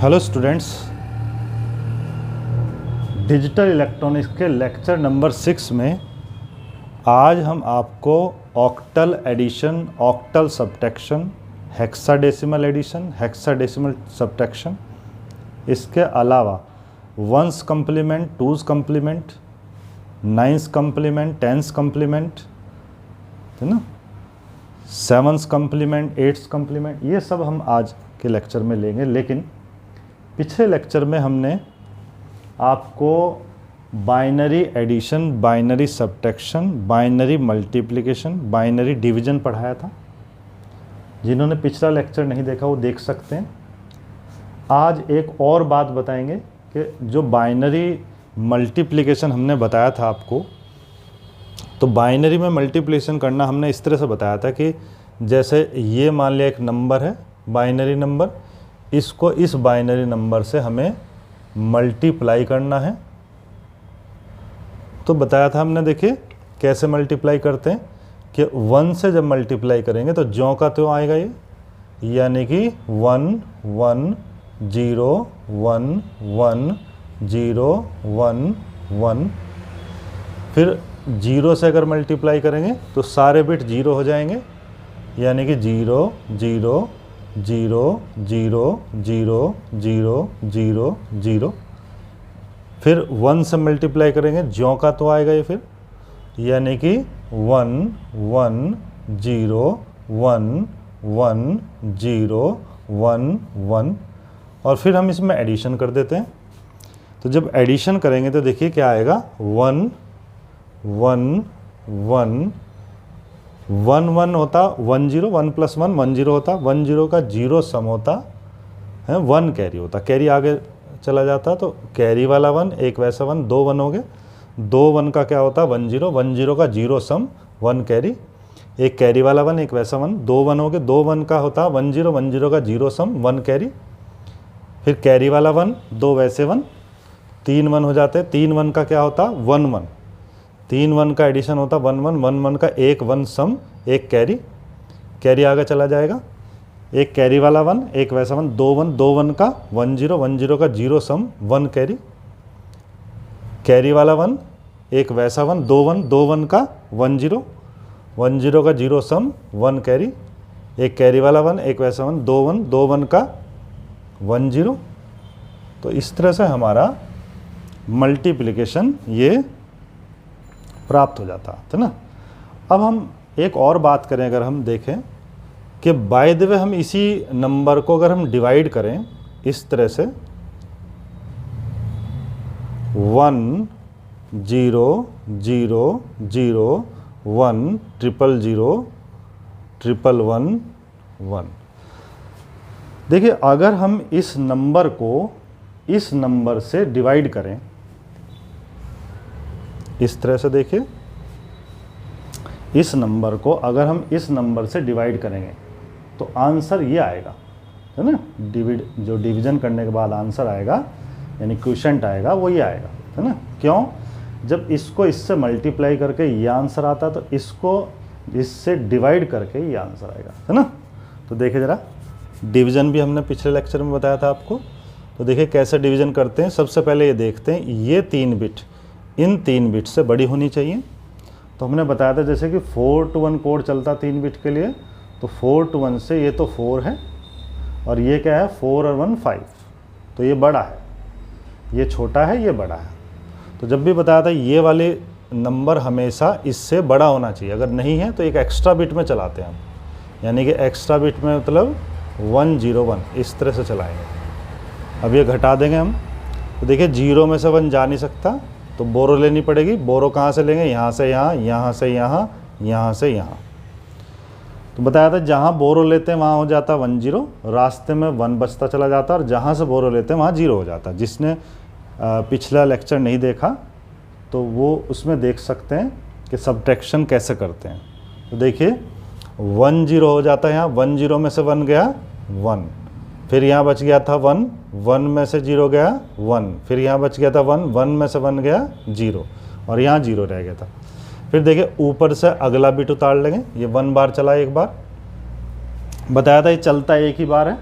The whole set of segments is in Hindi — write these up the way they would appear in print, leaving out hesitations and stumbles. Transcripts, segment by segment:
हेलो स्टूडेंट्स, डिजिटल इलेक्ट्रॉनिक्स के लेक्चर नंबर 6 में आज हम आपको octal addition, octal subtraction, hexadecimal addition, hexadecimal subtraction, इसके अलावा one's complement, two's complement, nine's complement, ten's complement, है ना, सेवन्स कम्प्लीमेंट, एट्स कम्प्लीमेंट, ये सब हम आज के लेक्चर में लेंगे। लेकिन पिछले लेक्चर में हमने आपको binary addition, binary subtraction, binary multiplication, binary division पढ़ाया था। जिन्होंने पिछला लेक्चर नहीं देखा वो देख सकते हैं। आज एक और बात बताएंगे कि जो बाइनरी मल्टीप्लिकेशन हमने बताया था आपको, तो बाइनरी में मल्टीप्लिकेशन करना हमने इस तरह से बताया था कि जैसे ये मान लिया एक नंबर है, बाइनरी नंबर, इसको इस बाइनरी नंबर से हमें मल्टीप्लाई करना है। तो बताया था हमने, देखिए कैसे मल्टीप्लाई करते हैं कि 1 से जब मल्टीप्लाई करेंगे तो ज्यों का त्यों आएगा ये, यानी कि 1 1 0 1 1 0 1 1। फिर 0 से अगर मल्टीप्लाई करेंगे तो सारे बिट 0 हो जाएंगे, यानी कि 0 0 0 0 0 0 0 0। फिर 1 से मल्टीप्लाई करेंगे, ज्यों का तो आएगा ये, फिर यानी कि 1 1 0 1 1 0 1 1। और फिर हम इसमें एडिशन कर देते हैं। तो जब एडिशन करेंगे तो देखिए क्या आएगा, 1 1 1 1 1 होता 1 0, 1 + 1 1 0 होता, 1 0 का 0 सम होता है 1 कैरी होता, कैरी आगे चला जाता तो कैरी वाला 1, एक वैसा 1, 2 1 हो गए, 2 1 का क्या होता 1 0, 1 0 का 0 सम 1 कैरी, एक कैरी वाला 1, एक वैसा 1, 2 1 हो गए, 2 1 का होता 1 0, 1 0 का 0 सम 1 कैरी, फिर कैरी वाला 1, 2 वैसे 1, 3 1 हो जाते, 3 1 का क्या होता 1 1, 3 1 का एडिशन होता 1 1, 1 1 का एक 1 सम एक कैरी, कैरी आगे चला जाएगा, एक कैरी वाला 1, एक वैसा 1, 2 1, 2 1 का 1 0, 1 0 का 0 सम 1 कैरी, कैरी वाला 1, एक वैसा 1, 2 1, 2 1 का 1 0, 1 0 का 0 सम 1 कैरी, एक कैरी वाला 1, एक वैसा 1, 2 1, 2 1 का 1 0। तो इस तरह से हमारा मल्टीप्लिकेशन ये प्राप्त हो जाता है ना। अब हम एक और बात करें, अगर हम देखें कि बाय द वे हम इसी नंबर को अगर हम डिवाइड करें इस तरह से 1 0 0 0 1 0 0 1 1 1। देखिए अगर हम इस नंबर को इस नंबर से डिवाइड करें इस तरह से, देखिए इस नंबर को अगर हम इस नंबर से डिवाइड करेंगे तो आंसर ये आएगा, है ना, जो डिवीजन करने के बाद आंसर आएगा यानी क्वोशिएंट आएगा वो ये आएगा, है ना। क्यों? जब इसको इससे मल्टीप्लाई करके ये आंसर आता तो इसको इससे डिवाइड करके ये आंसर आएगा, है ना। तो देखिए ज़रा, डिवीजन भी हमने पिछले लेक्चर में बताया था आपको। तो देखिए कैसे डिवीजन करते हैं। सबसे पहले ये देखते हैं, ये 3 बिट इन 3 बिट से बड़ी होनी चाहिए। तो हमने बताया था जैसे कि 4 to 1 कोड चलता 3 बिट के लिए, तो 4 to 1 से ये तो 4 है और ये क्या है 4 और 1 5, तो ये बड़ा है, ये छोटा है, ये बड़ा है। तो जब भी बताया था ये वाले नंबर हमेशा इससे बड़ा होना चाहिए, अगर नहीं है तो एक एक्स्ट्रा बिट में चलाते हैं हम, यानी कि एक्स्ट्रा बिट में मतलब 1 0 1 इस तरह से चलाएंगे। अब ये घटा देंगे हम, तो देखिए 0 में से 1 जा नहीं सकता तो बोरो लेनी पड़ेगी। बोरो कहाँ से लेंगे, यहाँ से यहाँ, यहाँ से यहाँ, यहाँ से यहाँ। तो बताया था जहाँ बोरो लेते हैं वहाँ हो जाता 1 0, रास्ते में 1 बचता चला जाता, और जहाँ से बोरो लेते हैं वहाँ 0 हो जाता। जिसने पिछला लेक्चर नहीं देखा तो वो उसमें देख सकते हैं कि सब्ट्रैक्शन कैसे करते हैं। तो देखिए 1 0 हो जाता है, यहाँ 1 0 में से 1 गया 1, फिर यहाँ बच गया था 1, 1 में से 0 गया 1, फिर यहाँ बच गया था 1, 1 में से 1 गया 0, और यहाँ 0 रह गया था। फिर देखिए ऊपर से अगला बिट उतार लेंगे, ये 1 बार चला, एक बार बताया था ये चलता एक ही बार है,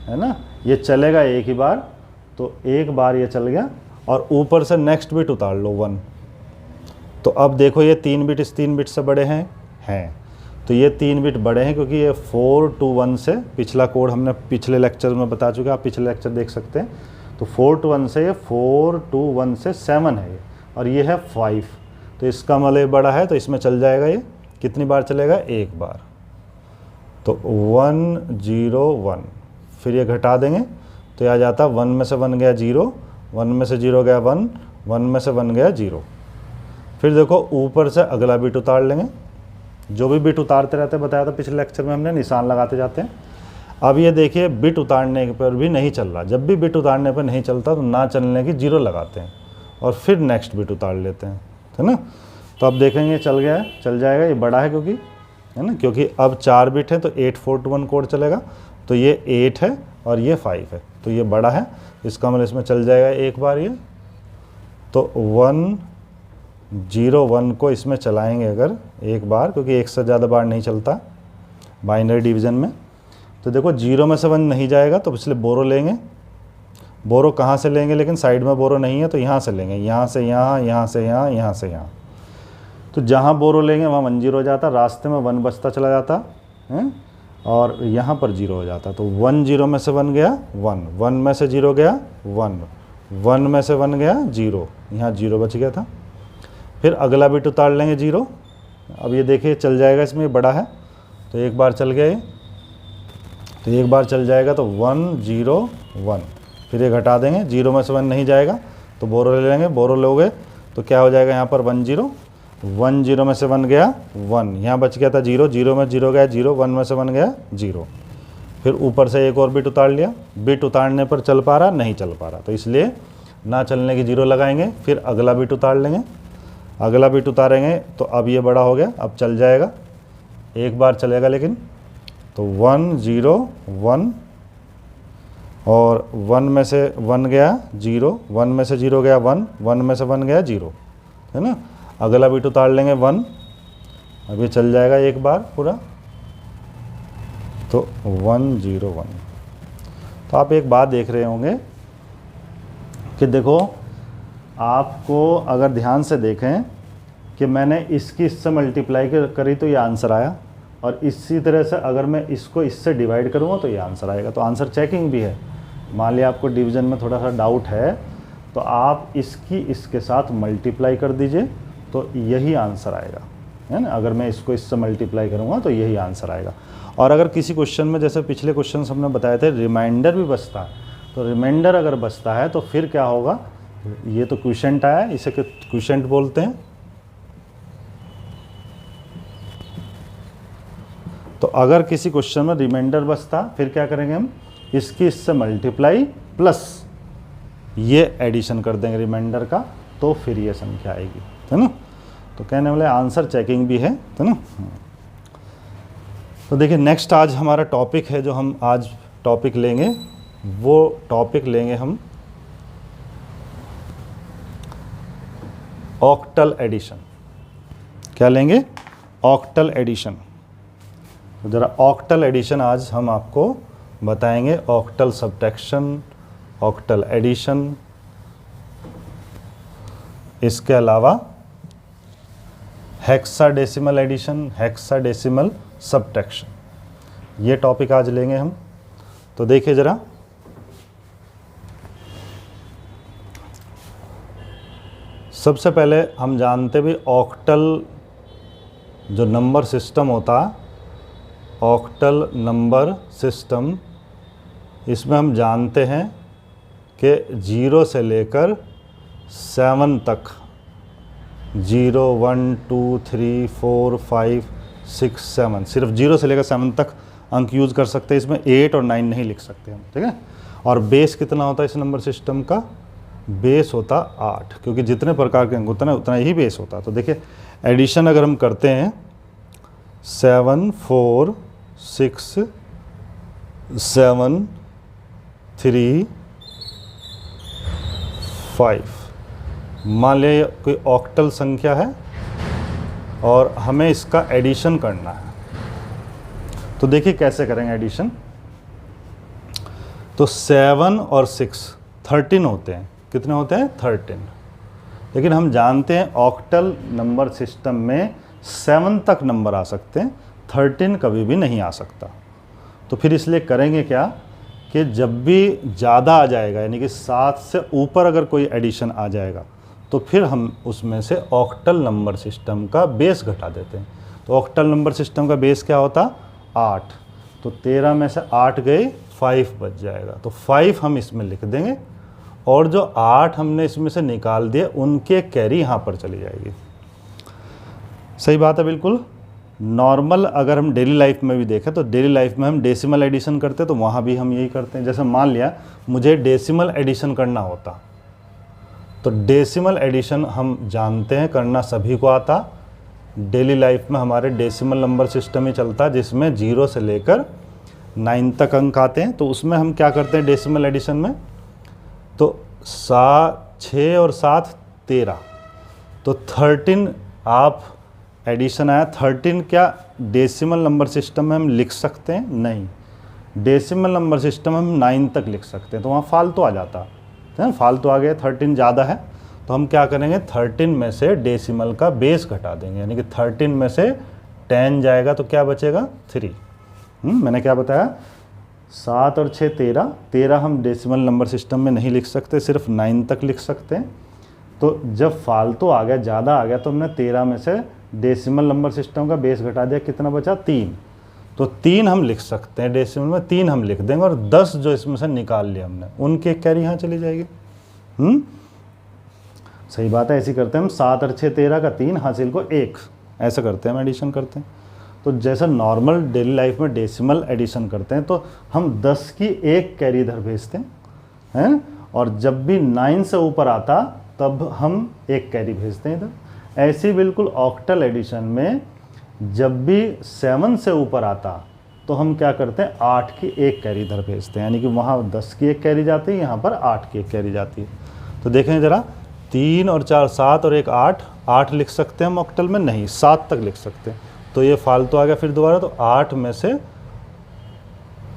है ना, ये चलेगा एक ही बार, तो एक बार ये चल गया और ऊपर से नेक्स्ट बिट उतार लो 1। तो अब देखो ये 3 बिट इस 3 बिट से बड़े हैं तो ये 3 बिट बड़े हैं क्योंकि ये 4 to 1 से, पिछला कोड हमने पिछले लेक्चर में बता चुके, आप पिछले लेक्चर देख सकते हैं। तो 4 to 1 से ये 4 to 1 से 7 है ये, और ये है 5, तो इसका मतलब बड़ा है, तो इसमें चल जाएगा। ये कितनी बार चलेगा? एक बार। तो 1 0 1, फिर ये घटा देंगे तो ये आ जाता 1 में से 1 गया 0, 1 में से 0 गया 1, 1 में से 1 गया 0। फिर देखो ऊपर से अगला बिट उतार लेंगे, जो भी बिट उतारते रहते हैं, बताया था पिछले लेक्चर में हमने, निशान लगाते जाते हैं। अब ये देखिए बिट उतारने पर भी नहीं चल रहा, जब भी बिट उतारने पर नहीं चलता तो ना चलने की 0 लगाते हैं और फिर नेक्स्ट बिट उतार लेते हैं, है ना। तो अब देखेंगे चल गया है, चल जाएगा, ये बड़ा है क्योंकि, है ना, क्योंकि अब 4 बिट है तो 8 4 to 1 कोड चलेगा। तो ये 8 है और ये 5 है, तो ये बड़ा है, इसका मतलब इसमें चल जाएगा एक बार ये। तो 1 0 1 को इसमें चलाएंगे अगर एक बार, क्योंकि एक से ज़्यादा बार नहीं चलता बाइनरी डिवीज़न में। तो देखो 0 में से 1 नहीं जाएगा, तो इसलिए बोरो लेंगे। बोरो कहाँ से लेंगे? लेकिन साइड में बोरो नहीं है तो यहाँ से लेंगे, यहाँ से यहाँ, यहाँ से यहाँ, यहाँ से यहाँ। तो जहाँ बोरो लेंगे वहाँ 1 0 हो जाता, रास्ते में 1 बचता चला जाता है और यहाँ पर 0 हो जाता। तो 1 0 में से 1 गया 1, 1 में से 0 गया 1, 1 में से 1 गया 0, यहाँ 0 बच गया था। फिर अगला बिट उतार लेंगे 0। अब ये देखिए चल जाएगा, इसमें ये बड़ा है तो एक बार चल गया ये, तो एक बार चल जाएगा तो 1 0 1। फिर ये घटा देंगे, 0 में से 1 नहीं जाएगा तो बोरो ले लेंगे, बोरो लोगे तो क्या हो जाएगा यहाँ पर 1 0, 1 0 में से 1 गया 1, यहाँ बच गया था 0, 0 में 0 गया 0, 1 में से 1 गया 0। फिर ऊपर से एक और बिट उतार लिया, बिट उतारने पर चल पा रहा? नहीं चल पा रहा, तो इसलिए ना चलने की 0 लगाएंगे। फिर अगला बिट उतार लेंगे, अगला बिट उतारेंगे तो अब ये बड़ा हो गया, अब चल जाएगा, एक बार चलेगा लेकिन। तो 1 0 1 और 1 में से 1 गया 0, 1 में से 0 गया 1, 1 में से 1 गया 0, है ना। अगला बिट उतार लेंगे 1, अब ये चल जाएगा एक बार पूरा। तो 1 0 1। तो आप एक बात देख रहे होंगे कि देखो, आपको अगर ध्यान से देखें कि मैंने इसकी इससे मल्टीप्लाई करी तो ये आंसर आया, और इसी तरह से अगर मैं इसको इससे डिवाइड करूँगा तो ये आंसर आएगा। तो आंसर चेकिंग भी है। मान लिया आपको डिवीज़न में थोड़ा सा डाउट है तो आप इसकी इसके साथ मल्टीप्लाई कर दीजिए तो यही आंसर आएगा, है ना। अगर मैं इसको इससे मल्टीप्लाई करूँगा तो यही आंसर आएगा। और अगर किसी क्वेश्चन में, जैसे पिछले क्वेश्चन हमने बताए थे, रिमाइंडर भी बचता है, तो रिमाइंडर अगर बचता है तो फिर क्या होगा? ये तो क्वोशिएंट आया, इसे क्वोशिएंट बोलते हैं। तो अगर किसी क्वेश्चन में रिमाइंडर बचता, फिर क्या करेंगे हम? इसकी इससे मल्टीप्लाई प्लस ये एडिशन कर देंगे रिमाइंडर का, तो फिर ये संख्या आएगी, है ना। तो कहने वाले आंसर चेकिंग भी है ना। तो देखिए नेक्स्ट आज हमारा टॉपिक है, जो हम आज टॉपिक लेंगे वो टॉपिक लेंगे हम ऑक्टल एडिशन। क्या लेंगे? Octal addition. तो ज़रा ऑक्टल एडिशन आज हम आपको बताएंगे। ऑक्टल सब्ट्रैक्शन, ऑक्टल एडिशन, इसके अलावा हेक्साडेसिमल एडिशन, हेक्साडेसिमल सब्ट्रैक्शन, ये टॉपिक आज लेंगे हम। तो देखिए ज़रा, सबसे पहले हम जानते भी ऑक्टल जो नंबर सिस्टम होता, ऑक्टल नंबर सिस्टम, इसमें हम जानते हैं कि 0 से लेकर 7 तक, 0 1 2 3 4 5 6 7, सिर्फ 0 से लेकर 7 तक अंक यूज़ कर सकते हैं। इसमें 8 और 9 नहीं लिख सकते हम, ठीक है। और बेस कितना होता है इस नंबर सिस्टम का? बेस होता 8, क्योंकि जितने प्रकार के अंक होते हैं उतना ही बेस होता है। तो देखिए एडिशन अगर हम करते हैं 7 4 6 7 3 5, मान लिया कोई ऑक्टल संख्या है और हमें इसका एडिशन करना है। तो देखिए कैसे करेंगे एडिशन। तो 7 और 6 13 होते हैं। कितने होते हैं? 13। लेकिन हम जानते हैं ऑक्टल नंबर सिस्टम में 7 तक नंबर आ सकते हैं, 13 कभी भी नहीं आ सकता। तो फिर इसलिए करेंगे क्या कि जब भी ज़्यादा आ जाएगा, यानी कि 7 से ऊपर अगर कोई एडिशन आ जाएगा, तो फिर हम उसमें से ऑक्टल नंबर सिस्टम का बेस घटा देते हैं। तो ऑक्टल नंबर सिस्टम का बेस क्या होता? 8। तो 13 में से 8 गए, 5 बच जाएगा। तो 5 हम इसमें लिख देंगे, और जो 8 हमने इसमें से निकाल दिए उनके कैरी यहाँ पर चली जाएगी। सही बात है, बिल्कुल। नॉर्मल अगर हम डेली लाइफ में भी देखें तो डेली लाइफ में हम डेसिमल एडिशन करते हैं, तो वहाँ भी हम यही करते हैं। जैसे मान लिया मुझे डेसिमल एडिशन करना होता, तो डेसिमल एडिशन हम जानते हैं करना सभी को आता। डेली लाइफ में हमारे डेसिमल नंबर सिस्टम ही चलता, जिसमें 0 से लेकर 9 तक अंक आते हैं। तो उसमें हम क्या करते हैं डेसिमल एडिशन में? तो 6 और 7 13, तो 13 आप एडिशन आया। 13 क्या डेसिमल नंबर सिस्टम में हम लिख सकते हैं? नहीं, डेसिमल नंबर सिस्टम हम 9 तक लिख सकते हैं, तो वहाँ फालतू आ जाता है, फालतू आ गया। 13 ज़्यादा है, तो हम क्या करेंगे? 13 में से डेसिमल का बेस घटा देंगे, यानी कि 13 में से 10 जाएगा तो क्या बचेगा? 3। मैंने क्या बताया? 7 और 6 13, 13 हम डेसिमल नंबर सिस्टम में नहीं लिख सकते, सिर्फ 9 तक लिख सकते हैं। तो जब फालतू आ गया, ज़्यादा आ गया, तो हमने 13 में से डेसिमल नंबर सिस्टम का बेस घटा दिया। कितना बचा? 3। तो 3 हम लिख सकते हैं डेसिमल में, 3 हम लिख देंगे, और 10 जो इसमें से निकाल लिया हमने, उनकी कैरी यहाँ चली जाएगी। सही बात है, ऐसी करते हैं हम। 7 और 6 13 का 3, हासिल को 1, ऐसा करते हैं हम, एडिशन करते हैं। तो जैसा नॉर्मल डेली लाइफ में डेसिमल एडिशन करते हैं, तो हम 10 की 1 कैरी इधर भेजते हैं, और जब भी 9 से ऊपर आता तब हम 1 कैरी भेजते हैं इधर। ऐसे बिल्कुल ऑक्टल एडिशन में जब भी 7 से ऊपर आता तो हम क्या करते हैं? 8 की 1 कैरी इधर भेजते हैं, यानी कि वहाँ 10 की 1 कैरी जाती है, यहाँ पर 8 की 1 कैरी जाती है। तो देखें ज़रा, 3 और 4 7 और 1 8, 8 लिख सकते हैं हम ऑक्टल में? नहीं, 7 तक लिख सकते हैं। तो ये फालतू आ गया फिर दोबारा, तो 8 में से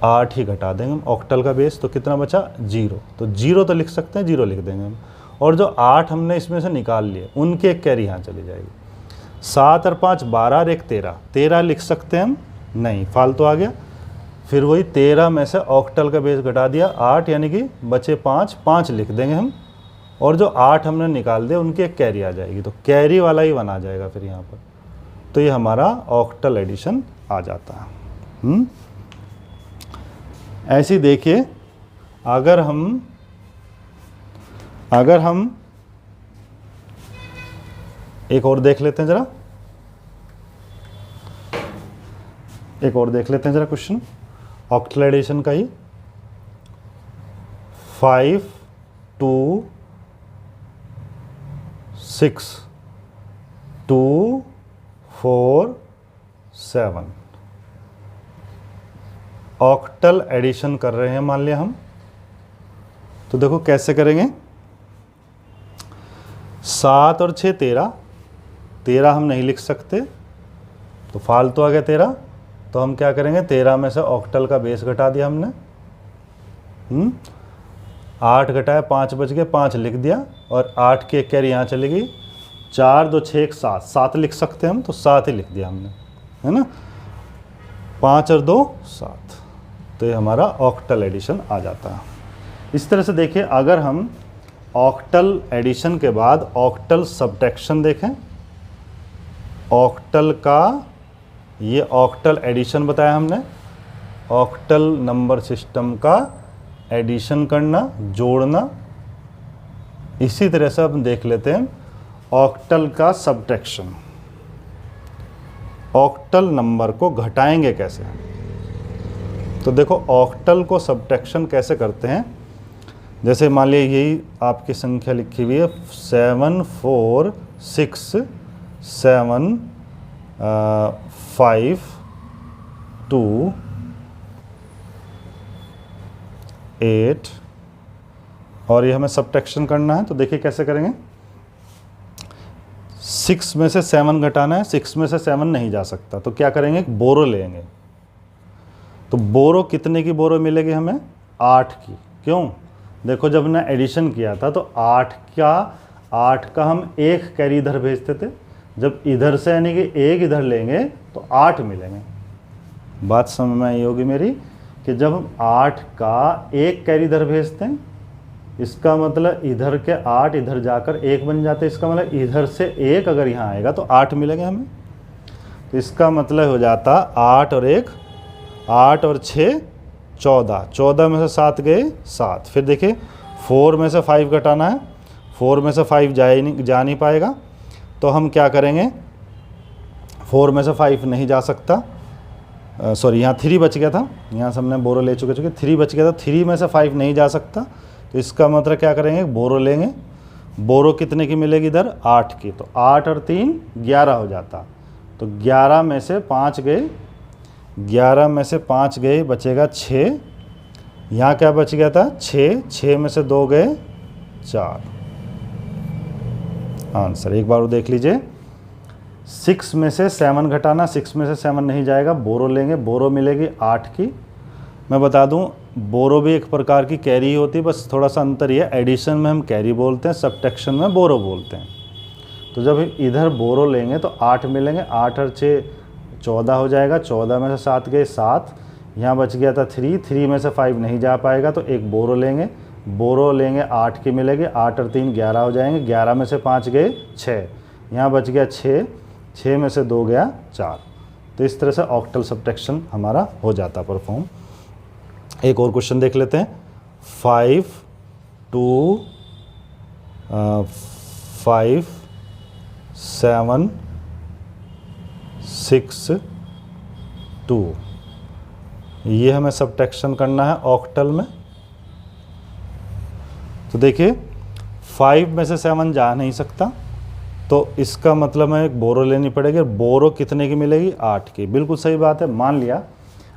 8 ही घटा देंगे हम ऑक्टल का बेस। तो कितना बचा? 0। तो 0 तो लिख सकते हैं, 0 लिख देंगे हम, और जो 8 हमने इसमें से निकाल लिए उनकी 1 कैरी यहाँ चली जाएगी। 7 और 5 12 और 1 13, 13 लिख सकते हैं हम? नहीं, फालतू आ गया। फिर वही 13 में से ऑक्टल का बेस घटा दिया 8, यानी कि बचे 5, 5 लिख देंगे हम, और जो 8 हमने निकाल दिया उनकी 1 कैरी आ जाएगी। तो कैरी वाला ही बना जाएगा फिर यहाँ पर। तो ये हमारा ऑक्टल एडिशन आ जाता है। ऐसे देखिए, अगर हम एक और देख लेते हैं ज़रा, एक और देख लेते हैं ज़रा क्वेश्चन ऑक्टल एडिशन का ही। 5 2 6 2 4 7 ऑक्टल एडिशन कर रहे हैं मान लिया हम। तो देखो कैसे करेंगे। 7 और 6 13, 13 हम नहीं लिख सकते, तो फालतू आ गया 13। तो हम क्या करेंगे? 13 में से ऑक्टल का बेस घटा दिया हमने। 8 घटाया, 5 बच गए, 5 लिख दिया, और 8 की 1 कैरी यहाँ चली गई। 4 2 6 1 7, 7 लिख सकते हैं हम, तो 7 ही लिख दिया हमने, है ना। 5 और 2 7, तो ये हमारा ऑक्टल एडिशन आ जाता है। इस तरह से देखिए, अगर हम ऑक्टल एडिशन के बाद ऑक्टल सब्ट्रैक्शन देखें, ऑक्टल का ये ऑक्टल एडिशन बताया हमने, ऑक्टल नंबर सिस्टम का एडिशन करना, जोड़ना। इसी तरह से हम देख लेते हैं ऑक्टल का सब्ट्रैक्शन। ऑक्टल नंबर को घटाएंगे कैसे? तो देखो ऑक्टल को सब्ट्रैक्शन कैसे करते हैं। जैसे मान लिया यही आपकी संख्या लिखी हुई है 7 4 6 7 5 2 8, और ये हमें सब्ट्रैक्शन करना है। तो देखिए कैसे करेंगे। 6 में से 7 घटाना है, 6 में से 7 नहीं जा सकता, तो क्या करेंगे? बोरो लेंगे। तो बोरो कितने की बोरो मिलेगी हमें? 8 की। क्यों? देखो जब हमने एडिशन किया था तो 8 का हम एक कैरी इधर भेजते थे, जब इधर से यानी कि एक इधर लेंगे तो 8 मिलेंगे। बात समझ में आई होगी मेरी कि जब हम 8 का एक कैरी इधर भेजते हैं, इसका मतलब इधर के 8 इधर जाकर 1 बन जाते हैं, इसका मतलब इधर से 1 अगर यहाँ आएगा तो 8 मिलेंगे हमें। तो इसका मतलब हो जाता 8 और 1, 8 और 6 14, 14 में से 7 गए 7। फिर देखिए 4 में से 5 घटाना है, 4 में से 5 जा नहीं पाएगा, तो हम क्या करेंगे, 4 में से 5 नहीं जा सकता, सॉरी यहाँ 3 बच गया था, यहाँ से हमने बोरो ले चुके 3 बच गया था, 3 में से 5 नहीं जा सकता, तो इसका मतलब क्या करेंगे, बोरो लेंगे। बोरो कितने की मिलेगी इधर, 8 की, तो 8 और 3 11 हो जाता। तो 11 में से 5 गए, 11 में से 5 गए, बचेगा 6। यहाँ क्या बच गया था, 6, 6 में से 2 गए 4। आंसर एक बार वो देख लीजिए। 6 में से 7 घटाना, 6 में से 7 नहीं जाएगा, बोरो लेंगे, बोरो मिलेगी 8 की। मैं बता दूं बोरो भी एक प्रकार की कैरी ही होती है, बस थोड़ा सा अंतर ये है, एडिशन में हम कैरी बोलते हैं, सब्ट्रैक्शन में बोरो बोलते हैं। तो जब इधर बोरो लेंगे तो 8 मिलेंगे, 8 और 6 14 हो जाएगा, 14 में से 7 गए 7, यहाँ बच गया था 3, 3 में से 5 नहीं जा पाएगा, तो एक बोरो लेंगे, बोरो लेंगे 8 की मिलेगी, 8 और 3 11 हो जाएंगे, 11 में से 5 गए 6, यहाँ बच गया 6, 6 में से 2 गया 4। तो इस तरह से ऑक्टल सब्ट्रैक्शन हमारा हो जाता परफॉर्म। एक और क्वेश्चन देख लेते हैं। 5 2 5 7 6 2, ये हमें सब्ट्रैक्शन करना है ऑक्टल में। तो देखिए 5 में से 7 जा नहीं सकता, तो इसका मतलब हमें एक बोरो लेनी पड़ेगी। बोरो कितने की मिलेगी, 8 की। बिल्कुल सही बात है। मान लिया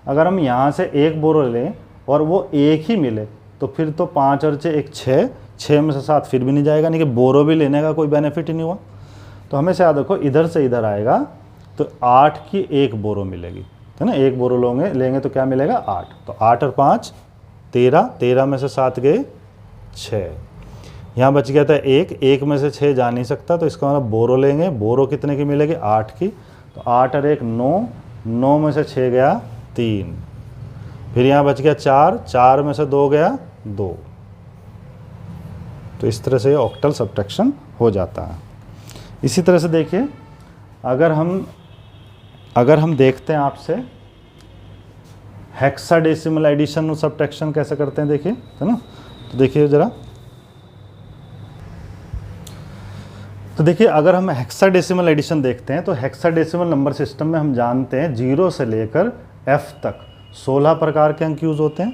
अगर हम यहाँ से एक बोरो लें और वो एक ही मिले, तो फिर तो 5 और 6 एक 6, 6 में से 7 फिर भी नहीं जाएगा, नहीं कि बोरो भी लेने का कोई बेनिफिट ही नहीं हुआ। तो हमेशा याद रखो इधर से इधर आएगा तो 8 की एक बोरो मिलेगी, है ना। एक बोरो लेंगे तो क्या मिलेगा, 8। तो 8 और 5 13, 13 में से 7 गए 6, यहाँ बच गया था 1, 1 में से 6 जा नहीं सकता, तो इसका मतलब बोरो लेंगे, बोरो कितने की मिलेगी, 8 की। तो 8 और 1 9, 9 में से 6 गया 3, फिर यहाँ बच गया 4, 4 में से 2 गया 2। तो इस तरह से ऑक्टल सब्ट्रैक्शन हो जाता है। इसी तरह से देखिए अगर हम देखते हैं आपसे हेक्साडेसिमल एडिशन और सब्ट्रैक्शन कैसे करते हैं, देखिए, है ना। तो देखिए ज़रा, तो देखिए अगर हम हेक्साडेसिमल एडिशन देखते हैं तो हेक्साडेसिमल नंबर सिस्टम में हम जानते हैं 0 से लेकर F तक 16 प्रकार के अंक यूज़ होते हैं,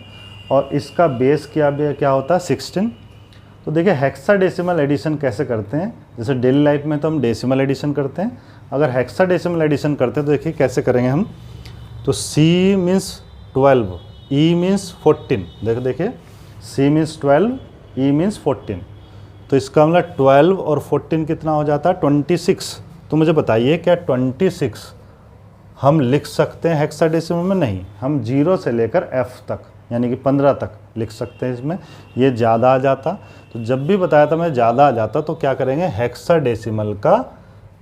और इसका बेस क्या होता है, 16। तो देखिए हेक्साडेसिमल एडिशन कैसे करते हैं, जैसे डेली लाइफ में तो हम डेसिमल एडिशन करते हैं, अगर हेक्साडेसिमल एडिशन करते हैं तो देखिए कैसे करेंगे हम। तो C मीन्स 12, E मीन्स 14, देखिए C मीन्स 12, E मीन्स 14, तो इसका मतलब 12 और 14 कितना हो जाता है, 26। तो मुझे बताइए क्या 26 हम लिख सकते हैं हेक्साडेसिमल में? नहीं, हम 0 से लेकर F तक यानी कि 15 तक लिख सकते हैं। इसमें ये ज़्यादा आ जाता, तो जब भी बताया था मैं ज़्यादा आ जाता तो क्या करेंगे, हेक्साडेसिमल का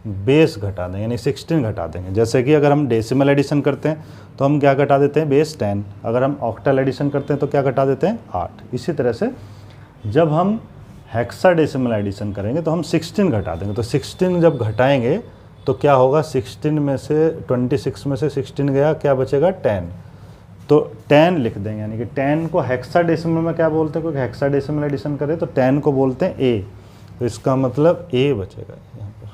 बेस घटा देंगे, यानी 16 घटा देंगे। जैसे कि अगर हम डेसिमल एडिशन करते हैं तो हम क्या घटा देते हैं, बेस 10। अगर हम ऑक्टल एडिशन करते हैं तो क्या घटा देते हैं, 8। इसी तरह से जब हम हेक्साडेसिमल एडिशन करेंगे तो हम 16 घटा देंगे। तो 16 जब घटाएंगे तो क्या होगा, 16 में से 26 में से 16 गया, क्या बचेगा, 10। तो 10 लिख देंगे, यानी कि 10 को हेक्साडेसिमल में क्या बोलते हैं, क्योंकि हेक्साडेसिमल एडिशन करें तो 10 को बोलते हैं A, तो इसका मतलब A बचेगा यहाँ पर।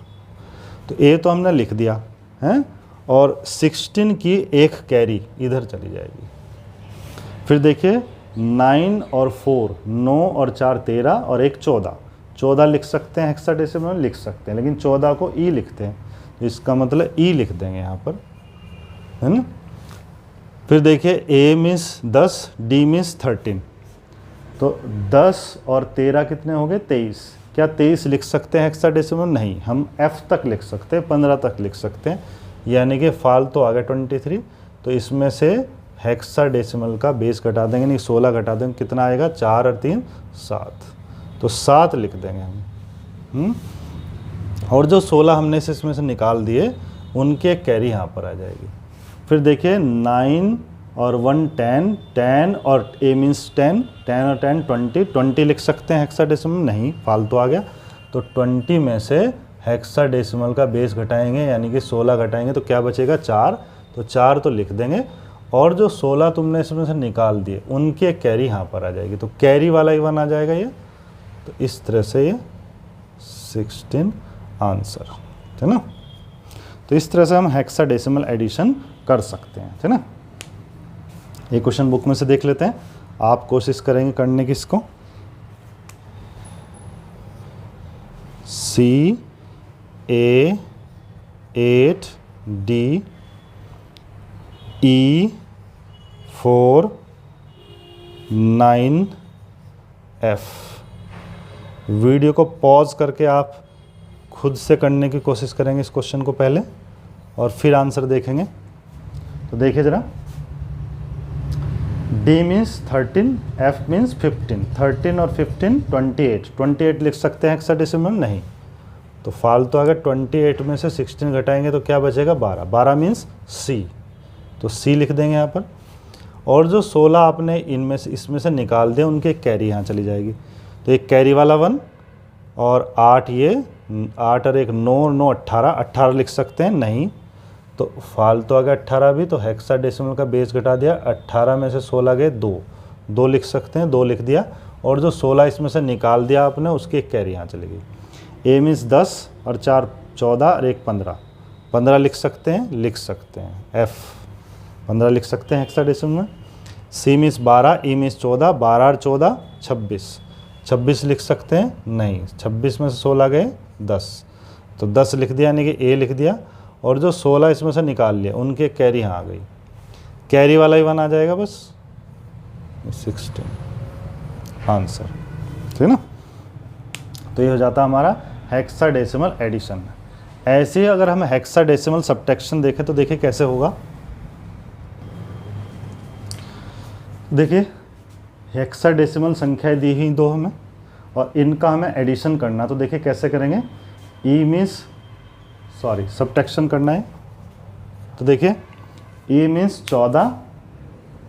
तो A तो हमने लिख दिया है, और 16 की एक कैरी इधर चली जाएगी। फिर देखिए 9 और 4, 9 और 4 13 और 1 14, 14 लिख सकते हैं हेक्साडेसिमल में, लिख सकते हैं, लेकिन 14 को E लिखते हैं, तो इसका मतलब E लिख देंगे यहाँ पर, है ना। फिर देखिए A मीन्स 10, D मीन्स 13, तो 10 और 13 कितने हो गए, 23। क्या 23 लिख सकते हैं हेक्साडेसिमल? नहीं, हम F तक लिख सकते हैं, 15 तक लिख सकते हैं, यानी कि फालतू आ गया 23। तो इसमें से हेक्साडेसिमल का बेस घटा देंगे, नहीं 16 घटा देंगे, कितना आएगा 4 और 3 7, तो 7 लिख देंगे हम। और जो 16 हमने इसमें से निकाल दिए उनके कैरी यहाँ पर आ जाएगी। फिर देखिए 9 और 1 10, 10 और a मीन्स 10, 10 और 10 20, 20 लिख सकते हैं हेक्साडेसिमल, नहीं फालतू आ गया। तो 20 में से हेक्साडेसिमल का बेस घटाएंगे यानी कि 16 घटाएंगे तो क्या बचेगा 4, तो 4 तो लिख देंगे। और जो 16 तुमने इसमें से निकाल दिए उनके कैरी यहाँ पर आ जाएगी, तो कैरी वाला ही 1 आ जाएगा ये। तो इस तरह से ये 16 आंसर, है ना। तो इस तरह से हम हेक्साडेसिमल एडिशन कर सकते हैं, है ना। ये क्वेश्चन बुक में से देख लेते हैं, आप कोशिश करेंगे करने की इसको। C A 8 D E 4 9 F। Video को पॉज करके आप खुद से करने की कोशिश करेंगे इस क्वेश्चन को पहले, और फिर आंसर देखेंगे। तो देखिए ज़रा, D मीन्स 13, F मीन्स 15, 13 और 15 28, 28 लिख सकते हैं हेक्साडेसिमल, नहीं तो फालतू अगर 28 में से 16 घटाएंगे तो क्या बचेगा 12, 12 मीन्स C, तो C लिख देंगे यहाँ पर। और जो 16 आपने इनमें से इसमें से निकाल दिया उनके कैरी यहाँ चली जाएगी, तो एक कैरी वाला 1, और 8 ये 8 और 1 9, 9 18, 18 लिख सकते हैं, नहीं तो फालतू आ गया 18 भी, तो हेक्साडेसिमल का बेस घटा दिया, 18 में से 16 गए 2, 2 लिख सकते हैं, 2 लिख दिया। और जो 16 इसमें से निकाल दिया आपने उसकी एक कैरी यहाँ चली गई। A मीन्स 10 और 4 14 और 1 15, 15 लिख सकते हैं, लिख सकते हैं। F 15 लिख सकते हैं हेक्साडेसिमल में। C मीन्स 12, E मीन्स 14, 12 और 14 26, 26 लिख सकते हैं, नहीं 26 में से 16 गए 10, तो 10 लिख दिया यानी कि A लिख दिया। और जो 16 इसमें से निकाल लिया उनके कैरी यहाँ आ गई, कैरी वाला ही 1 आ जाएगा बस, 16 आंसर, ठीक है ना। तो ये हो जाता हमारा हेक्साडेसिमल एडिशन। ऐसे ही अगर हम हेक्साडेसिमल सब्ट्रैक्शन देखें तो देखिए कैसे होगा। देखिए हेक्साडेसिमल संख्याएं दी हुई 2 हमें और इनका हमें एडिशन करना, तो देखिए कैसे करेंगे। सब्ट्रैक्शन करना है, तो देखिए E मीन्स 14,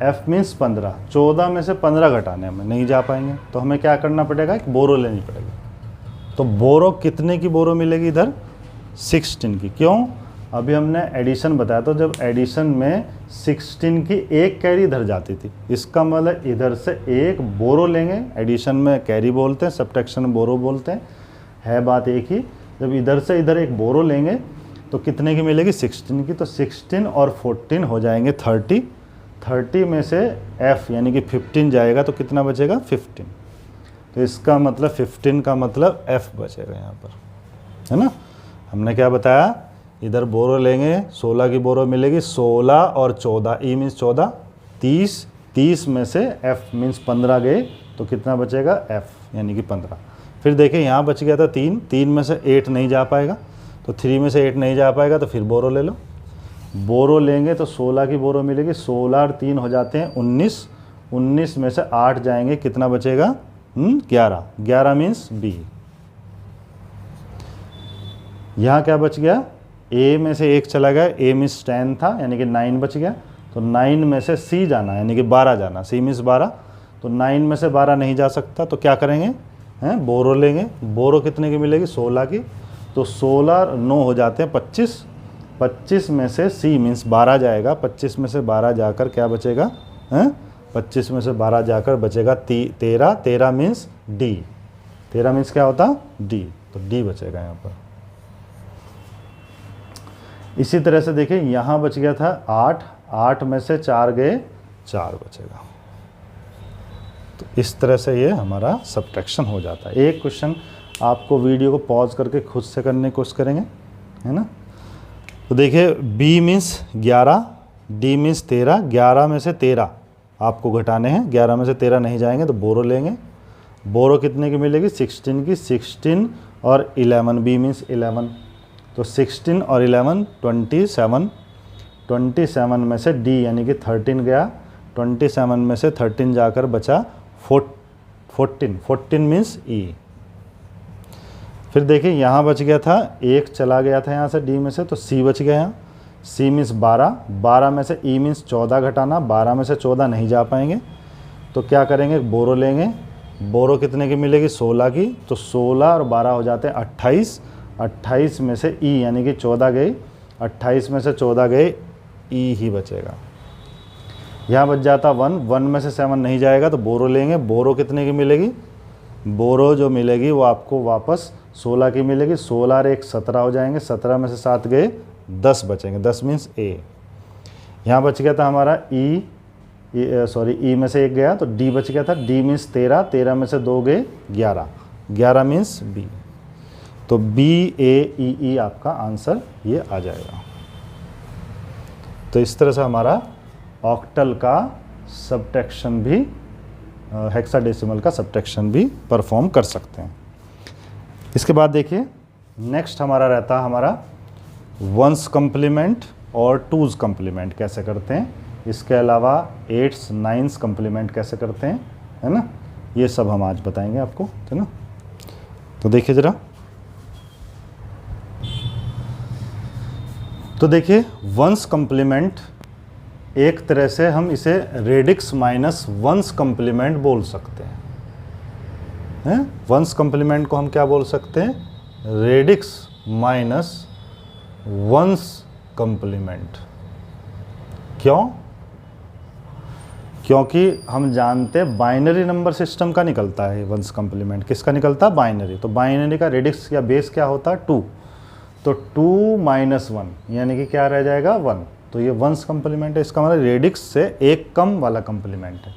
F मीन्स 15, 14 में से 15 घटाने हमें नहीं जा पाएंगे, तो हमें क्या करना पड़ेगा, एक बोरो लेनी पड़ेगी। तो बोरो कितने की बोरो मिलेगी इधर, 16 की। क्यों, अभी हमने एडिशन बताया, तो जब एडिशन में 16 की एक कैरी इधर जाती थी, इसका मतलब इधर से एक बोरो लेंगे। एडिशन में कैरी बोलते हैं, सब्ट्रैक्शन में बोरो बोलते हैं, है बात एक ही। जब इधर से इधर एक बोरो लेंगे तो कितने की मिलेगी, 16 की। तो 16 और 14 हो जाएंगे 30, 30 में से F यानी कि 15 जाएगा तो कितना बचेगा 15। तो इसका मतलब 15 का मतलब F बचेगा यहाँ पर, है ना। हमने क्या बताया, इधर बोरो लेंगे 16 की बोरो मिलेगी, 16 और 14, E मीन्स 14, 30, 30 में से F मीन्स 15 गए तो कितना बचेगा F यानी कि 15। फिर देखिए यहाँ बच गया था 3, 3 में से 8 नहीं जा पाएगा, तो 3 में से 8 नहीं जा पाएगा तो फिर बोरो ले लो। बोरो लेंगे तो 16 की बोरो मिलेगी, 16 और 3 हो जाते हैं 19, 19 में से 8 जाएंगे, कितना बचेगा 11, 11 मीन्स B। यहाँ क्या बच गया, A में से 1 चला गया, A मीन्स 10 था यानी कि 9 बच गया, तो 9 में से C जाना यानी कि 12 जाना, C मीन्स 12, तो 9 में से 12 नहीं जा सकता, तो क्या करेंगे, हैं बोरो लेंगे। बोरो कितने की मिलेगी, 16 की, तो 16 9 हो जाते हैं 25, 25 में से C मीन्स 12 जाएगा, 25 में से 12 जाकर क्या बचेगा, हैं 25 में से 12 जाकर बचेगा 13, 13 मीन्स D, 13 मीन्स क्या होता D, तो D बचेगा यहाँ पर। इसी तरह से देखिए यहाँ बच गया था 8, 8 में से 4 गए, 4 बचेगा। तो इस तरह से ये हमारा सब्ट्रैक्शन हो जाता है। एक क्वेश्चन आपको वीडियो को पॉज करके खुद से करने की कोशिश करेंगे, है ना। तो देखिए B मीन्स 11, D मीन्स 13, 11 में से 13 आपको घटाने हैं, 11 में से 13 नहीं जाएंगे तो बोरो लेंगे। बोरो कितने की मिलेगी, 16 की, 16 और 11, B मीन्स 11, तो 16 और 11 27, 27 में से d यानी कि 13 गया, 27 में से 13 जाकर बचा 14 मीन्स e। फिर देखिए यहाँ बच गया था, एक चला गया था यहाँ से d में से, तो c बच गया यहाँ, c मीन्स 12 में से e मीन्स 14 घटाना, 12 में से 14 नहीं जा पाएंगे, तो क्या करेंगे, बोरो लेंगे। बोरो कितने की मिलेगी, 16 की, तो 16 और 12 हो जाते हैं 28, 28 में से e यानी कि 14 गई, 28 में से 14 गए, e ही बचेगा। यहाँ बच जाता 1 में से 7 नहीं जाएगा, तो बोरो लेंगे। बोरो कितने की मिलेगी, बोरो जो मिलेगी वो आपको वापस 16 की मिलेगी, 16 और 1 17 हो जाएंगे, 17 में से 7 गए, 10 बचेंगे, 10 मीन्स a। यहाँ बच गया था हमारा e में से 1 गया तो d बच गया था, d मीन्स 13, 13 में से 2 गए 11, 11 मीन्स b। तो b a e e आपका आंसर ये आ जाएगा। तो इस तरह से हमारा ऑक्टल का सब्ट्रैक्शन भी, हेक्साडेसिमल का सब्ट्रैक्शन भी परफॉर्म कर सकते हैं। इसके बाद देखिए नेक्स्ट हमारा रहता है हमारा वंस कम्प्लीमेंट और टूज़ कम्प्लीमेंट कैसे करते हैं। इसके अलावा 8s 9s कम्प्लीमेंट कैसे करते हैं, है ना, ये सब हम आज बताएंगे आपको, है ना। तो देखिए ज़रा, तो देखिए वंस कम्प्लीमेंट एक तरह से हम इसे रेडिक्स माइनस वंस कम्प्लीमेंट बोल सकते हैं। वंस कम्प्लीमेंट को हम क्या बोल सकते हैं, रेडिक्स माइनस वंस कम्प्लीमेंट। क्यों, क्योंकि हम जानते हैं बाइनरी नंबर सिस्टम का निकलता है वंस कम्प्लीमेंट। किसका निकलता है, बाइनरी। तो बाइनरी का रेडिक्स या बेस क्या होता है, 2। तो 2 माइनस 1 यानी कि क्या रह जाएगा, 1। तो ये वंस कम्प्लीमेंट है, इसका मतलब रेडिक्स से एक कम वाला कम्प्लीमेंट है।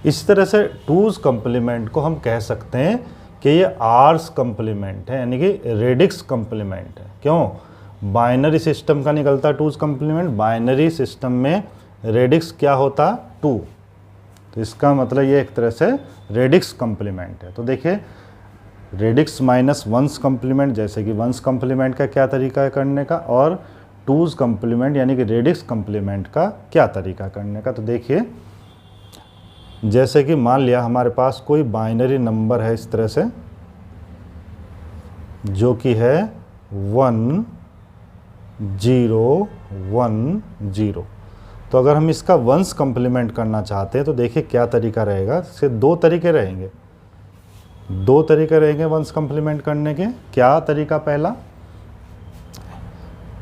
इस तरह से टूज़ कम्प्लीमेंट को हम कह सकते हैं कि ये आर्स कम्प्लीमेंट है, यानी कि रेडिक्स कम्प्लीमेंट है। क्यों, बाइनरी सिस्टम का निकलता है टूज़ कम्प्लीमेंट, बाइनरी सिस्टम में रेडिक्स क्या होता, 2। तो इसका मतलब ये एक तरह से रेडिक्स कम्प्लीमेंट है। तो देखिए रेडिक्स माइनस वंस कम्प्लीमेंट, जैसे कि वंस कम्प्लीमेंट का क्या तरीका है करने का, और टूज़ कम्प्लीमेंट यानी कि रेडिक्स कम्प्लीमेंट का क्या तरीका करने का। तो देखिए जैसे कि मान लिया हमारे पास कोई बाइनरी नंबर है इस तरह से, जो कि है 1 0 1 0। तो अगर हम इसका वंस कम्प्लीमेंट करना चाहते हैं तो देखिए क्या तरीका रहेगा। इसके दो तरीके रहेंगे, वंस कम्प्लीमेंट करने के। क्या तरीका, पहला,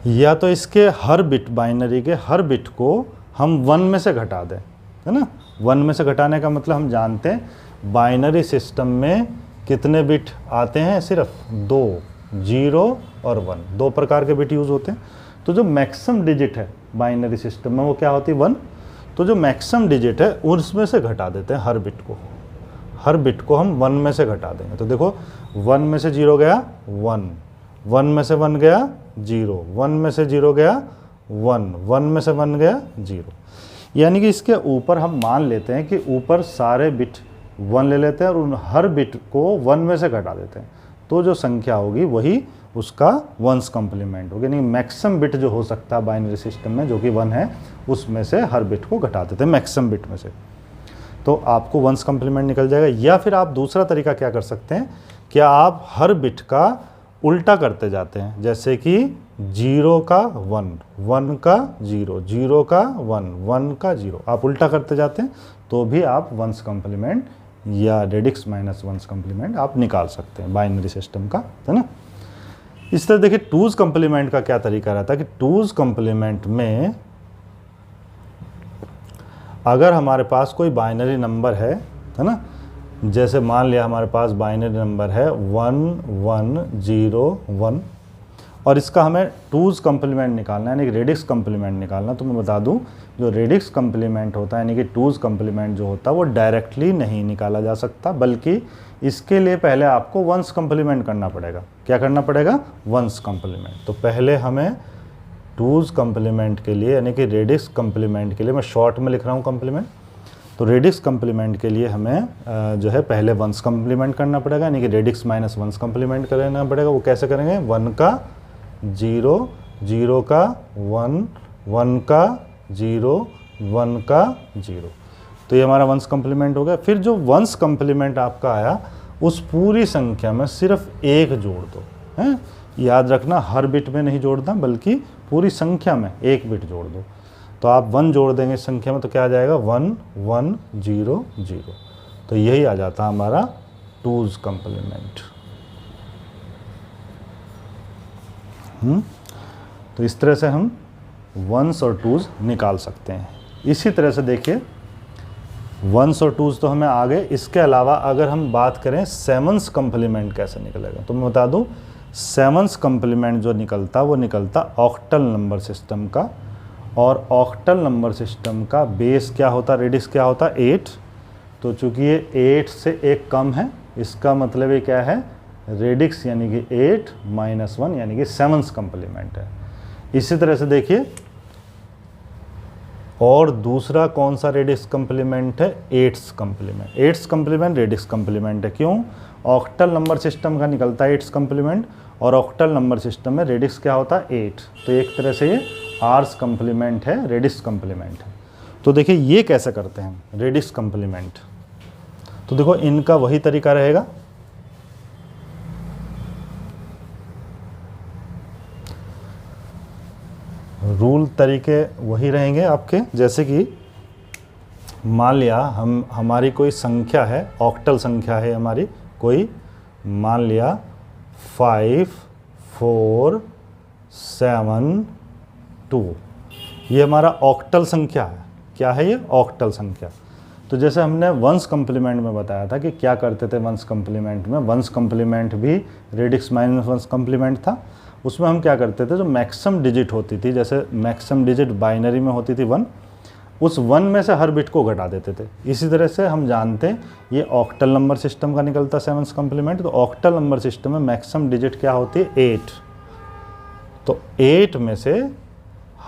या तो इसके हर बिट, बाइनरी के हर बिट को हम 1 में से घटा दें, है ना। 1 में से घटाने का मतलब हम जानते हैं बाइनरी सिस्टम में कितने बिट आते हैं, सिर्फ 2, 0 और 1, 2 प्रकार के बिट यूज़ होते हैं। तो जो मैक्सिमम डिजिट है बाइनरी सिस्टम में वो क्या होती है, 1। तो जो मैक्सिमम डिजिट है उसमें से घटा देते हैं हर बिट को, हर बिट को हम 1 में से घटा देंगे। तो देखो 1 में से 0 गया 1, 1 में से 1 गया 0, 1 में से 0 गया 1, 1 में से 1 गया 0। यानी कि इसके ऊपर हम मान लेते हैं कि ऊपर सारे बिट 1 ले लेते हैं और उन हर बिट को 1 में से घटा देते हैं। तो जो संख्या होगी वही उसका वंस कम्प्लीमेंट होगी। यानी मैक्सिमम बिट जो हो सकता है बाइनरी सिस्टम में, जो कि 1 है, उसमें से हर बिट को घटा देते हैं मैक्सिमम बिट में से। तो आपको वंस कम्प्लीमेंट निकल जाएगा। या फिर आप दूसरा तरीका क्या कर सकते हैं, क्या आप हर बिट का उल्टा करते जाते हैं, जैसे कि 0 का 1, 1 का 0, 0 का 1, 1 का 0, आप उल्टा करते जाते हैं तो भी आप वंस कम्प्लीमेंट या रेडिक्स माइनस वंस कम्प्लीमेंट आप निकाल सकते हैं बाइनरी सिस्टम का, है ना। इस तरह देखिए टूज़ कम्प्लीमेंट का क्या तरीका रहता है कि टूज़ कम्प्लीमेंट में अगर हमारे पास कोई बाइनरी नंबर है ना, जैसे मान लिया हमारे पास बाइनरी नंबर है 1 1 0 1 और इसका हमें टूज़ कम्प्लीमेंट निकालना है, यानी कि रेडिक्स कम्प्लीमेंट निकालना। तो मैं बता दूं, जो रेडिक्स कम्प्लीमेंट होता है यानी कि टूज़ कम्प्लीमेंट जो होता है वो डायरेक्टली नहीं निकाला जा सकता, बल्कि इसके लिए पहले आपको वंस कम्प्लीमेंट करना पड़ेगा। क्या करना पड़ेगा, वंस कम्प्लीमेंट। तो पहले हमें टूज़ कम्प्लीमेंट के लिए यानी कि रेडिक्स कम्प्लीमेंट के लिए, मैं शॉर्ट में लिख रहा हूँ कम्प्लीमेंट, तो रेडिक्स कम्प्लीमेंट के लिए हमें जो है पहले वंस कम्प्लीमेंट करना पड़ेगा, यानी कि रेडिक्स माइनस वंस कम्प्लीमेंट करना पड़ेगा। वो कैसे करेंगे, 1 का 0, 0 का 1, 1 का 0, 1 का 0। तो ये हमारा वंस कम्प्लीमेंट हो गया। फिर जो वंस कम्प्लीमेंट आपका आया उस पूरी संख्या में सिर्फ एक जोड़ दो, हैं। याद रखना हर बिट में नहीं जोड़ना बल्कि पूरी संख्या में एक बिट जोड़ दो। तो आप 1 जोड़ देंगे संख्या में तो क्या आ जाएगा 1 1 0 0। तो यही आ जाता हमारा 2's कम्प्लीमेंट। तो इस तरह से हम 1s और 2s निकाल सकते हैं। इसी तरह से देखिए 1s और 2s तो हमें आ गए। इसके अलावा अगर हम बात करें 7s कम्प्लीमेंट कैसे निकलेगा, तो मैं बता दूं 7s कम्प्लीमेंट जो निकलता वो निकलता ऑक्टल नंबर सिस्टम का। और ऑक्टल नंबर सिस्टम का बेस क्या होता, रेडिक्स क्या होता 8। तो चूंकि ये 8 से एक कम है, इसका मतलब ये क्या है रेडिक्स यानी कि 8 - 1 यानी कि 7s कम्प्लीमेंट है। इसी तरह से देखिए और दूसरा कौन सा रेडिक्स कम्प्लीमेंट है 8s complement. 8s complement radix complement है। क्यों, ऑक्टल नंबर सिस्टम का निकलता है 8s कम्प्लीमेंट और ऑक्टल नंबर सिस्टम में रेडिक्स क्या होता है 8। तो एक तरह से ये आर्स कम्प्लीमेंट है, रेडिक्स कम्प्लीमेंट है। तो देखिए ये कैसे करते हैं रेडिक्स कम्प्लीमेंट। तो देखो इनका वही तरीका रहेगा। रूल तरीके वही रहेंगे आपके। जैसे कि मान लिया हमारी कोई संख्या है, ऑक्टल संख्या है हमारी कोई, मान लिया 5 4 7 2। ये हमारा ऑक्टल संख्या है। क्या है ये ऑक्टल संख्या। तो जैसे हमने वंस कम्प्लीमेंट में बताया था कि क्या करते थे वंस कम्प्लीमेंट में, वंस कम्प्लीमेंट भी रेडिक्स माइनस वंस कम्प्लीमेंट था। उसमें हम क्या करते थे जो मैक्सिमम डिजिट होती थी, जैसे मैक्सिमम डिजिट बाइनरी में होती थी 1, उस 1 में से हर बिट को घटा देते थे। इसी तरह से हम जानते हैं ये ऑक्टल नंबर सिस्टम का निकलता 7s कम्प्लीमेंट। तो ऑक्टल नंबर सिस्टम में मैक्सिमम डिजिट क्या होती है 8। तो 8 में से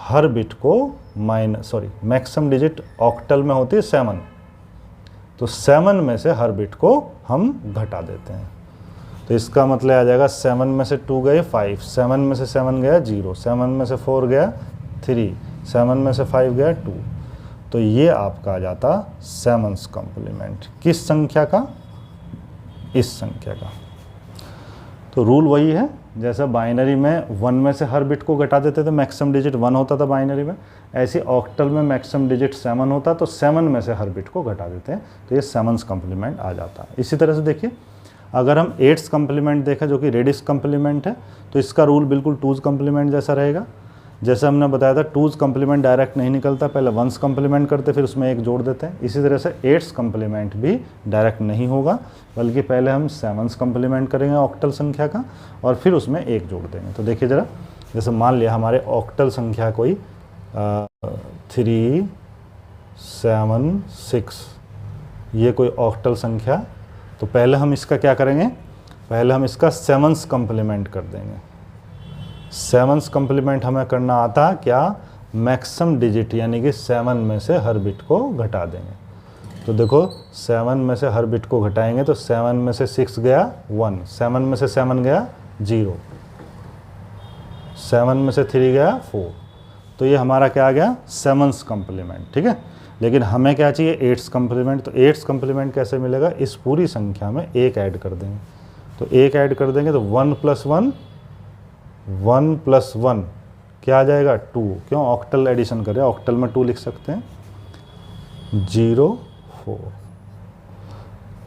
हर बिट को मैक्सिमम डिजिट ऑक्टल में होती है 7। तो 7 में से हर बिट को हम घटा देते हैं। तो इसका मतलब आ जाएगा 7 में से 2 गए 5, 7 में से 7 गया 0, 7 में से 4 गया 3, 7 में से 5 गया 2। तो ये आपका आ जाता 7s कम्प्लीमेंट। किस संख्या का, इस संख्या का। तो रूल वही है, जैसा बाइनरी में 1 में से हर बिट को घटा देते थे, मैक्सिमम डिजिट 1 होता था बाइनरी में, ऐसे ऑक्टल में मैक्सिमम डिजिट 7 होता, तो 7 में से हर बिट को घटा देते हैं। तो ये 7s कम्प्लीमेंट आ जाता है। इसी तरह से देखिए अगर हम 8s कम्प्लीमेंट देखें जो कि रेडिक्स कम्प्लीमेंट है, तो इसका रूल बिल्कुल 2s कम्प्लीमेंट जैसा रहेगा। जैसे हमने बताया था 2s कम्प्लीमेंट डायरेक्ट नहीं निकलता, पहले 1s कम्प्लीमेंट करते फिर उसमें एक जोड़ देते हैं। इसी तरह से 8s कम्प्लीमेंट भी डायरेक्ट नहीं होगा, बल्कि पहले हम 7s कम्प्लीमेंट करेंगे ऑक्टल संख्या का और फिर उसमें एक जोड़ देंगे। तो देखिए ज़रा, जैसे मान लिया हमारे ऑक्टल संख्या कोई 3 7 6, ये कोई ऑक्टल संख्या। तो पहले हम इसका क्या करेंगे, पहले हम इसका 7s कम्प्लीमेंट कर देंगे। 7s कम्प्लीमेंट हमें करना आता क्या, मैक्सिमम डिजिट यानी कि 7 में से हर बिट को घटा देंगे। तो देखो 7 में से हर बिट को घटाएंगे तो 7 में से 6 गया 1, 7 में से 7 गया 0, 7 में से 3 गया 4। तो ये हमारा क्या आ गया 7s कम्प्लीमेंट। ठीक है, लेकिन हमें क्या चाहिए 8s कम्प्लीमेंट। तो 8s कम्प्लीमेंट कैसे मिलेगा, इस पूरी संख्या में एक ऐड कर देंगे। तो एक ऐड कर देंगे तो 1 + 1 1 + 1 क्या आ जाएगा 2। क्यों, ऑक्टल एडिशन करें, ऑक्टल में 2 लिख सकते हैं 0 4।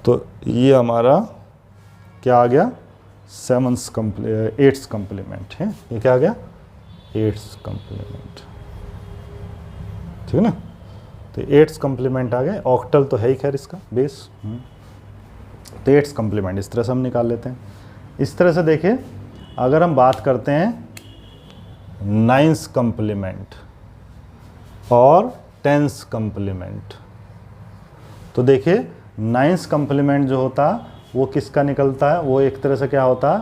तो ये हमारा क्या आ गया 8s कम्प्लीमेंट है। ये क्या आ गया 8s कम्प्लीमेंट। ठीक है ना। तो 8s कम्प्लीमेंट आ गए। ऑक्टल तो है ही खैर इसका बेस। तो 8s कम्प्लीमेंट इस तरह से हम निकाल लेते हैं। इस तरह से देखिए अगर हम बात करते हैं 9s कम्प्लीमेंट और 10s कम्प्लीमेंट, तो देखिए 9s कम्प्लीमेंट जो होता वो किसका निकलता है, वो एक तरह से क्या होता है,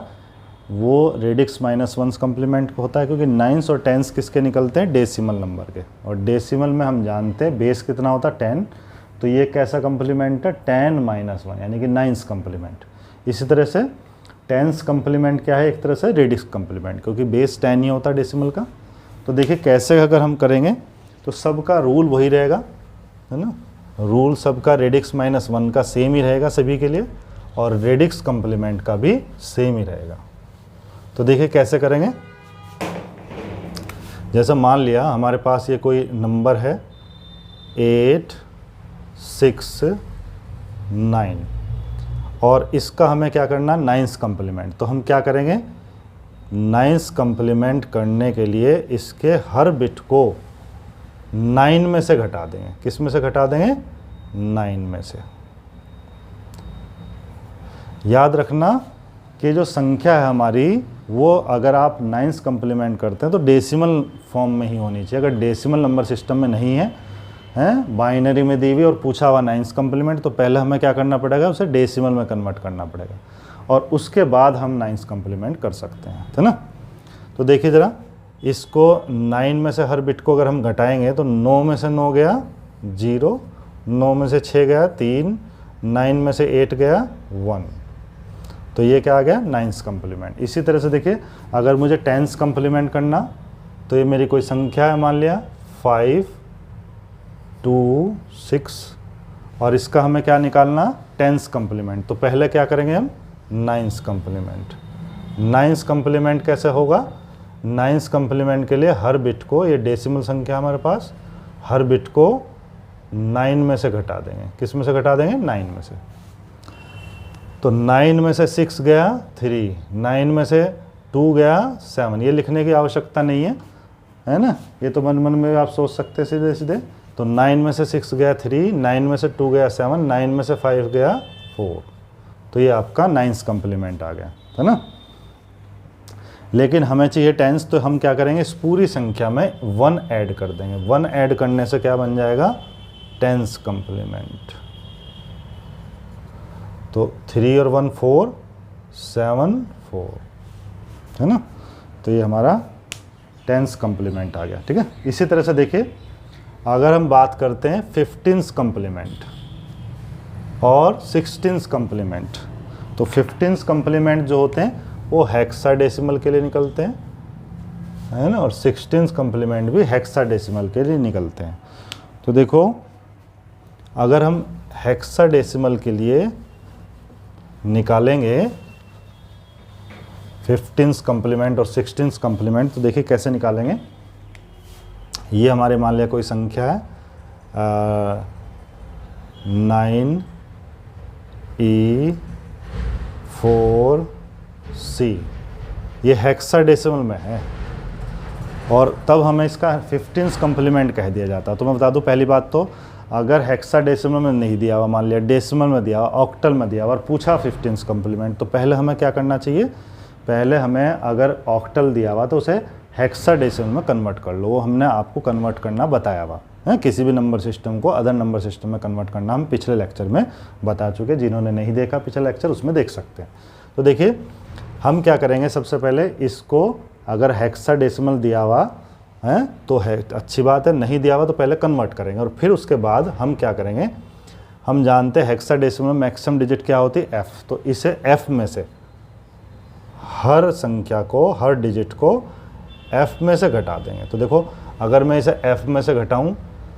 वो रेडिक्स -1s कम्प्लीमेंट होता है। क्योंकि 9s और 10s किसके निकलते हैं, डेसिमल नंबर के। और डेसिमल में हम जानते हैं बेस कितना होता है 10। तो ये कैसा कम्प्लीमेंट है 10 - 1 यानी कि 9s कम्प्लीमेंट। इसी तरह से 10s कम्प्लीमेंट क्या है, एक तरह से रेडिक्स कम्प्लीमेंट, क्योंकि बेस 10 ही होता है डेसिमल का। तो देखिए कैसे अगर हम करेंगे तो सबका रूल वही रहेगा, है ना, रूल सबका रेडिक्स -1 का सेम ही रहेगा सभी के लिए, और रेडिक्स कॉम्प्लीमेंट का भी सेम ही रहेगा। तो देखिए कैसे करेंगे। जैसा मान लिया हमारे पास ये कोई नंबर है 8 6 9 और इसका हमें क्या करना, 9th कॉम्प्लीमेंट। तो हम क्या करेंगे, 9th कॉम्प्लीमेंट करने के लिए इसके हर बिट को 9 में से घटा देंगे। किस में से घटा देंगे, 9 में से। याद रखना कि जो संख्या है हमारी वो अगर आप 9th कॉम्प्लीमेंट करते हैं तो डेसिमल फॉर्म में ही होनी चाहिए। अगर डेसिमल नंबर सिस्टम में नहीं है, बाइनरी में दी हुई और पूछा हुआ 9th कॉम्प्लीमेंट, तो पहले हमें क्या करना पड़ेगा, उसे डेसिमल में कन्वर्ट करना पड़ेगा और उसके बाद हम 9th कॉम्प्लीमेंट कर सकते हैं, है ना। तो देखिए ज़रा, इसको 9 में से हर बिट को अगर हम घटाएंगे तो 9 में से 9 गया 0, 9 में से 6 गया 3, 9 में से 8 गया 1, तो ये क्या आ गया, 9th कॉम्प्लीमेंट। इसी तरह से देखिए अगर मुझे 10th कॉम्प्लीमेंट करना, तो ये मेरी कोई संख्या है, मान लिया 5 2 6, और इसका हमें क्या निकालना, 10th कॉम्प्लीमेंट। तो पहले क्या करेंगे हम, 9th कॉम्प्लीमेंट। 9th कॉम्प्लीमेंट कैसे होगा, 9th कॉम्प्लीमेंट के लिए हर बिट को, ये डेसिमल संख्या हमारे पास, हर बिट को 9 में से घटा देंगे। किस में से घटा देंगे, 9 में से। तो 9 में से 6 गया 3, 9 में से 2 गया 7। ये लिखने की आवश्यकता नहीं है ना, ये तो मन मन में आप सोच सकते हैं सीधे सीधे। तो 9 में से 6 गया 3, 9 में से 2 गया 7, 9 में से 5 गया 4। तो ये आपका 9th कॉम्प्लीमेंट आ गया, है ना। लेकिन हमें चाहिए 10th, तो हम क्या करेंगे, इस पूरी संख्या में 1 ऐड कर देंगे। 1 ऐड करने से क्या बन जाएगा, 10th कॉम्प्लीमेंट। तो 3 और 1 4, 7 4, है ना। तो ये हमारा 10th कॉम्प्लीमेंट आ गया, ठीक है। इसी तरह से देखिए अगर हम बात करते हैं 15th कॉम्प्लीमेंट और 16th कॉम्प्लीमेंट, तो 15th कॉम्प्लीमेंट जो होते हैं वो हेक्साडेसिमल के लिए निकलते हैं, है ना, और 16th कॉम्प्लीमेंट भी हेक्साडेसिमल के लिए निकलते हैं। तो देखो अगर हम हेक्साडेसिमल के लिए निकालेंगे 15th कॉम्प्लीमेंट और 16th कॉम्प्लीमेंट, तो देखिए कैसे निकालेंगे। ये हमारे मान लिया कोई संख्या है 9E4C, ये हेक्साडेसिमल में है और तब हमें इसका 15th कॉम्प्लीमेंट कह दिया जाता है। तो मैं बता दूं, पहली बात तो अगर हेक्साडेसिमल में नहीं दिया हुआ, मान लिया डेसिमल में दिया हुआ, ऑक्टल में दिया हुआ और पूछा 15th कॉम्प्लीमेंट, तो पहले हमें क्या करना चाहिए, पहले हमें अगर ऑक्टल दिया हुआ तो उसे हेक्साडेसिमल में कन्वर्ट कर लो। वो हमने आपको कन्वर्ट करना बताया हुआ है, किसी भी नंबर सिस्टम को अदर नंबर सिस्टम में कन्वर्ट करना हम पिछले लेक्चर में बता चुके। जिन्होंने नहीं देखा पिछले लेक्चर, उसमें देख सकते हैं। तो देखिए हम क्या करेंगे, सबसे पहले इसको अगर हेक्साडेसिमल दिया हुआ है तो है अच्छी बात है, नहीं दिया हुआ तो पहले कन्वर्ट करेंगे और फिर उसके बाद हम क्या करेंगे, हम जानते हैं हेक्साडेसिमल में मैक्सिमम डिजिट क्या होती है, f। तो इसे f में से हर संख्या को, हर डिजिट को f में से घटा देंगे। तो देखो अगर मैं इसे f में से घटाऊं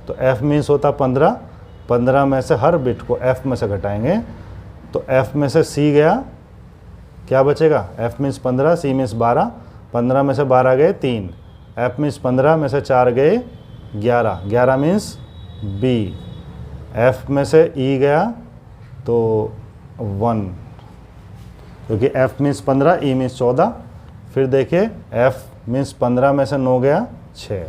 तो f मीन्स होता 15, 15 में से हर बिट को f में से घटाएंगे तो f में से c गया, क्या बचेगा, f मीन्स 15, c मीन्स 12, 15 में से 12 गए 3, f मीन्स 15 में से 4 गए 11, 11 मीन्स b, f में से e गया तो 1, क्योंकि f मीन्स 15, e मीन्स 14। फिर देखिए f मीन्स 15 में से 9 गया 6,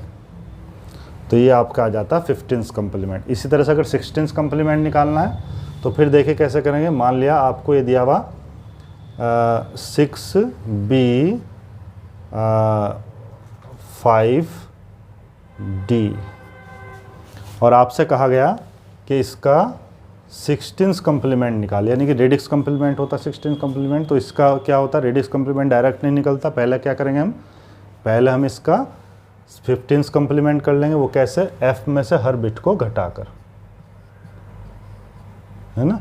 तो ये आपका आ जाता 15th कॉम्प्लीमेंट। इसी तरह से अगर 16th कॉम्प्लीमेंट निकालना है तो फिर देखिए कैसे करेंगे। मान लिया आपको ये दिया हुआ 6b 5d और आपसे कहा गया कि इसका 16th कॉम्प्लीमेंट निकालिए, यानी कि रेडिक्स कॉम्प्लीमेंट होता 16th कॉम्प्लीमेंट। तो इसका क्या होता, रेडिक्स कॉम्प्लीमेंट डायरेक्ट नहीं निकलता। पहले क्या करेंगे हम, पहले हम इसका 15th कॉम्प्लीमेंट कर लेंगे। वो कैसे, f में से हर बिट को घटाकर, है ना।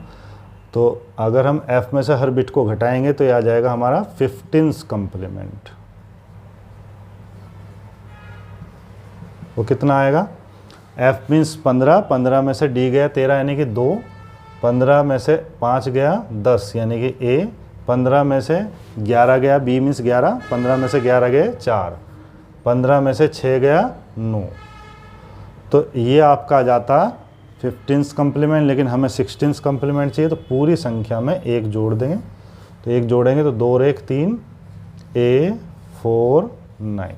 तो अगर हम f में से हर बिट को घटाएंगे तो ये आ जाएगा हमारा 15th कॉम्प्लीमेंट। वो कितना आएगा, f मीन्स 15, 15 में से d गया 13 यानी कि 2, 15 में से 5 गया 10 यानी कि a, 15 में से 11 गया b मीन्स 11, 15 में से 11 गए 4, 15 में से 6 गया 9। तो ये आपका आ जाता 15th कम्प्लीमेंट, लेकिन हमें 16th कम्प्लीमेंट चाहिए तो पूरी संख्या में एक जोड़ देंगे। तो एक जोड़ेंगे तो 2 और 1 3, a 4 9,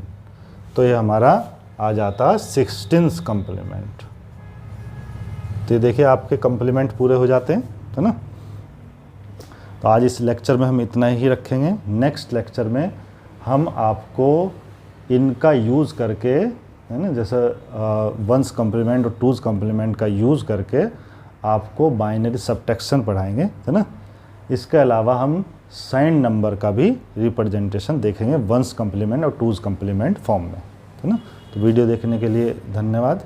तो ये हमारा आ जाता 16th कम्प्लीमेंट। तो ये देखिए आपके कम्प्लीमेंट पूरे हो जाते हैं, है ना। तो आज इस लेक्चर में हम इतना ही रखेंगे। नेक्स्ट लेक्चर में हम आपको इनका यूज़ करके, है ना, जैसे 1's कम्प्लीमेंट और 2's कम्प्लीमेंट का यूज़ करके आपको बाइनरी सब्ट्रैक्शन पढ़ाएंगे, है ना। इसके अलावा हम साइन नंबर का भी रिप्रेजेंटेशन देखेंगे 1's कम्प्लीमेंट और 2's कम्प्लीमेंट फॉर्म में, है ना। तो वीडियो देखने के लिए धन्यवाद।